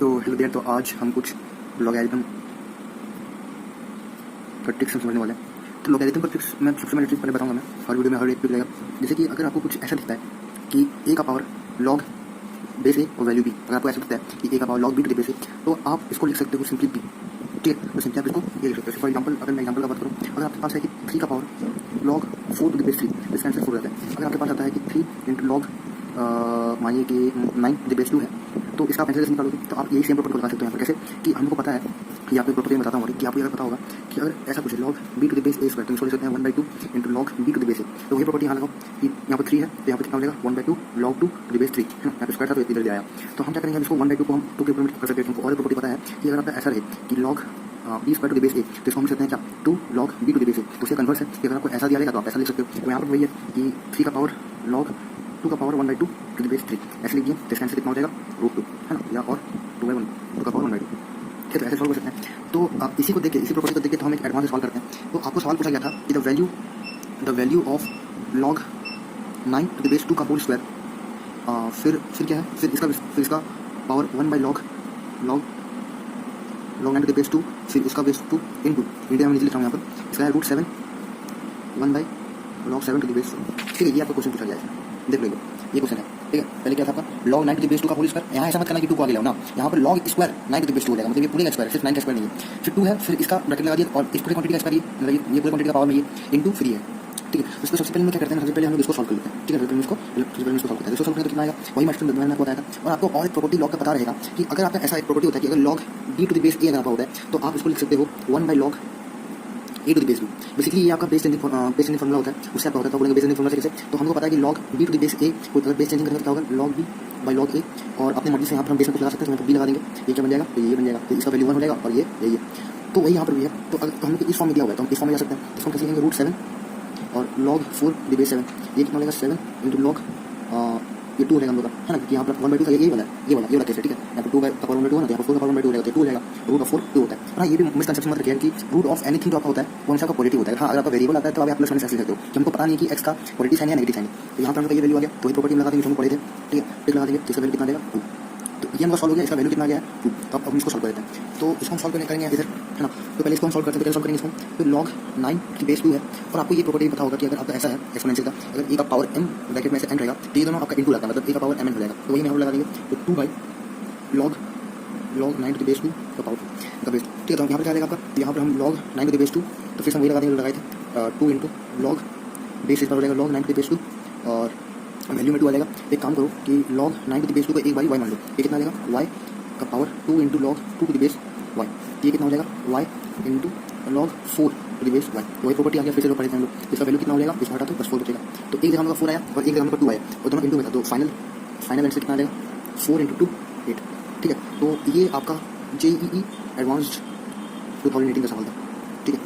तो hello there, तो आज हम कुछ लॉगरिथम का ट्रिक्स समझने वाले हैं। तो लॉगरिथम का ट्रिक्स मैं सबसे पहले ट्रिक्स पहले बताऊंगा। मैं हर वीडियो में हर एक ट्रिक रहेगा। जैसे कि अगर आपको कुछ ऐसा दिखता है कि ए का पावर लॉग बेस ए और वैल्यू बी, अगर आपको ऐसा दिखता है कि ए का power log B to the base A, तो आप इसको लिख सकते हो सिंपली बी। ठीक है, तो सिंपली आप इसको ये लिख सकते हो। फॉर एग्जाम्पल, अगर मैं एग्जाम्पल का बात करूँ, अगर आपके पास है कि 3 का power log 4 to the base 3, इसका आंसर 4 रहता है। अगर आपके पास आता है कि 3 इंटू लॉग मानिए कि 9 टू द बेस 2 है, तो इसका आप आंसर कैसे निकालोगे? तो आप यही सेम प्रॉपर्टी लगा सकते हो यहाँ पर। कैसे कि हमको पता है कि आपको प्रॉपर्टी में बताता हूँ कि आपको अगर पता होगा कि अगर ऐसा कुछ है log B to the base A square, तो इसको लिख सकते हैं 1/2 into log B to the base A. तो वही प्रॉपर्टी यहाँ लगाओ कि यहाँ पर 3 है, तो यहाँ पर कितना हो जाएगा 1/2 लॉग 2 टू द बेस 3 है ना। यहाँ पर स्क्वायर था तो इधर आया। तो हम क्या करेंगे, इसको 1/2 को हम 2 के ऊपर कर सकते हैं। हमको और प्रॉपर्टी पता है कि अगर आपका ऐसा रहे कि log B square to the base A, तो इसको हम लिख सकते हैं क्या 2 log B to the base A. तो उससे कन्वर्स है कि अगर आपको ऐसा दिया रहेगा तो आप ऐसा लिख सकते हो। तो यहाँ पर वही है कि 3 का पावर लॉग 2 का पावर 1/2 टू द बेस 3 ऐसे लिखिए। तो इसका आंसर कितना हो जाएगा √2 है ना, या और 2/1 2 का पावर 1/2। ठीक है, तो ऐसे सॉल्व कर सकते हैं। तो इसी को देख के, इसी प्रॉपर्टी को देख के तो हम एक एडवांस सॉल्व करते हैं। तो आपको सवाल पूछा गया था कि the value of log 9 to the base 2 का होल स्क्वायर, फिर क्या है, फिर इसका power 1/log 9 to the base 2, फिर इसका बेस 2 इंटू इंडिया में नीचे लिखा हूँ यहाँ पर, इसका है √7 1/log 7 टू द बेस 2। ठीक है, ये आपको क्वेश्चन पूछा गया है, देख लो ये क्वेश्चन है। ठीक है, पहले क्या था आपका log 9 टू द बेस 2 का होल स्क्वायर। यहाँ ऐसा मत करना कि 2 को आगे लाओ ना, यहाँ पर log square 9 to the base 2 हो जाएगा, मतलब ये पूरे का स्क्वायर, सिर्फ 9 का स्क्वायर नहीं है। फिर 2 है, फिर इसका ब्रैकेट लगा दिया और इस पूरे क्वांटिटी का स्क्वायर ये पूरे क्वांटिटी का पावर में ये इंटू फिर ये। ठीक है, उसको सबसे पहले हम क्या करते हैं, सबसे पहले हम लोग इसको सॉल्व कर लेते हैं। ठीक है, सबसे पहले इसको सॉल्व करते हैं। इसको सॉल्व करने तो कितना आएगा, वही मैंने आपको बताया था। और आपको और एक प्रॉपर्टी लॉग का पता रहेगा कि अगर आपका ऐसा एक प्रॉपर्टी होता है कि अगर log b to the base a अगर आपका होता है, तो आप इसको लिख सकते हो 1/log a to the base b। Basically ये आपका बेस चेंजिंग फॉर्मूला होता है, उससे आपका होता है। तो बोलेंगे बेस चेंजिंग फॉर्मूला से कैसे, तो हमको पता है कि log b to the base a को अगर बेस चेंजिंग करेंगे तो क्या होगा log b log a, और अपने मर्जी से यहाँ पर हम बेस में कुछ लगा सकते हैं। तो यहाँ पर b लगा देंगे, ये क्या बन जाएगा, तो ये बन जाएगा, तो इसका वैल्यू 1 हो जाएगा और ये यही है। तो वही यहाँ पर भी है। तो अगर हम लोग इस फॉर्म में दिया हुआ है तो हम इस फॉर्म में जा सकते हैं। इसको कैसे लिखेंगे, √7 और log 4 टू द बेस 7, ये कितना लगेगा 7 इंटू लॉग ये 2 रहेगा हम लोग का, है ना, क्योंकि यहाँ पर 1/2 का ये वाला केस है। ठीक है, यहाँ पर 2 का पावर 1/2 है ना, तो यहाँ पर 4 का पावर 1/2 हो जाएगा, तो 2 हो जाएगा, √4 2 होता है। हाँ, ये भी मिसकंसेप्शन मत रखिए कि रूट ऑफ एनीथिंग जो आपका होता है वो हमेशा का पॉजिटिव होता है। हाँ, अगर आपका वेरिएबल आता है तो आप प्लस माइनस ऐसे लिख सकते हो कि हमको पता नहीं है कि एक्स का पॉजिटिव साइन है नेगेटिव साइन है। तो यहाँ पर हमको ये वैल्यू आ गया, तो ये प्रॉपर्टी लगा देंगे जो हम पढ़े थे। ठीक है, टिक लगा देंगे, इसका वैल्यू कितना देगा 2। तो ये हमको सॉल्व हो गया, इसका वैल्यू कितना आ गया 2। तो अब हम इसको सॉल्व कर देते हैं। तो इसको हम सॉल्व करेंगे इधर, है ना। तो पहले इसको हम सॉल्व करते हैं, पहले सॉल्व करेंगे इसको। तो log 9 की बेस 2 है, और आपको ये प्रॉपर्टी पता होगा कि अगर आपका ऐसा है एक्सपोनेंशियल का, अगर ए का पावर m ब्रैकेट में से n रहेगा, तो ये दोनों आपका इंटू लगता है, मतलब ए का पावर mn हो जाएगा। तो वही हम लगा देंगे, तो 2/log 9 टू द बेस 2 का पावर का बेस। ठीक है, तो यहाँ पर क्या आएगा आपका, यहाँ पर हम log 9 टू द बेस 2, तो फिर हम वही लगा देंगे, लगाए थे 2 इंटू लॉग बेस इस हो जाएगा log 9 टू द बेस 2, और वैल्यू में 2 आ जाएगा। एक काम करो कि log 9 टू द बेस 2 को एक बाई y मान लो, ये कितना आ जाएगा y का power 2 into log 2 to the base y, ये कितना हो जाएगा y into log 4 to the base y। वही प्रॉपर्टी आ गया, फिर से पढ़े थे हम लोग। इसका वैल्यू कितना हो जाएगा, इसको हटा दो बस 4 बचेगा। तो एक जगह हम लोग 4 आया और एक जगह हम लोग 2 आया, और दोनों इंटू में था, तो फाइनल आंसर कितना आ जाएगा 4 इंटू 2 8। ठीक है, तो ये आपका JEE एडवांस्ड 2018 का सवाल था। ठीक है।